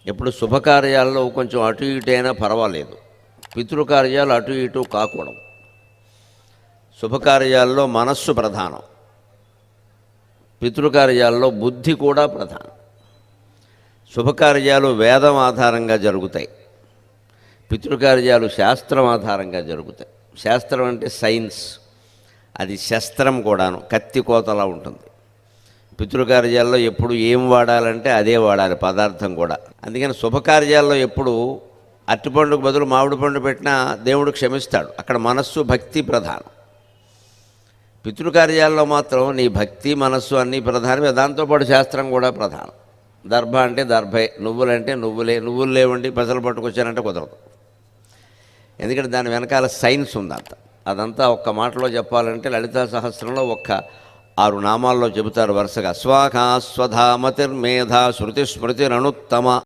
ఎప్పుడు శుభకార్యాల్లో కొంచెం అటు ఇటు అయినా పర్వాలేదు, పితృకార్యాలు అటు ఇటు కాకూడదు. శుభకార్యాల్లో మనస్సు ప్రధానం, పితృకార్యాల్లో బుద్ధి కూడా ప్రధానం. శుభకార్యాలు వేదం ఆధారంగా జరుగుతాయి, పితృకార్యాలు శాస్త్రం ఆధారంగా జరుగుతాయి. శాస్త్రం అంటే సైన్స్, అది శస్త్రం కూడాను, కత్తి కోతలా ఉంటుంది. పితృకార్యాల్లో ఎప్పుడు ఏం వాడాలంటే అదే వాడాలి, పదార్థం కూడా. అందుకని శుభకార్యాల్లో ఎప్పుడు అరటిపండుకు బదులు మామిడి పండు పెట్టినా దేవుడు క్షమిస్తాడు, అక్కడ మనస్సు భక్తి ప్రధానం. పితృకార్యాల్లో మాత్రం నీ భక్తి మనస్సు అన్నీ ప్రధానమే, దాంతోపాటు శాస్త్రం కూడా ప్రధానం. దర్భ అంటే దర్భే, నువ్వులంటే నువ్వులే, నువ్వులు లేవండి పెసలు పట్టుకొచ్చానంటే కుదరదు. ఎందుకంటే దాని వెనకాల సైన్స్ ఉందంత. అదంతా ఒక్క మాటలో చెప్పాలంటే లలితా సహస్రంలో ఒక్క 6 నామాల్లో చెబుతారు వరుసగా. స్వాఖా స్వధా మతిర్మేధా శృతి స్మృతిరనుత్తమ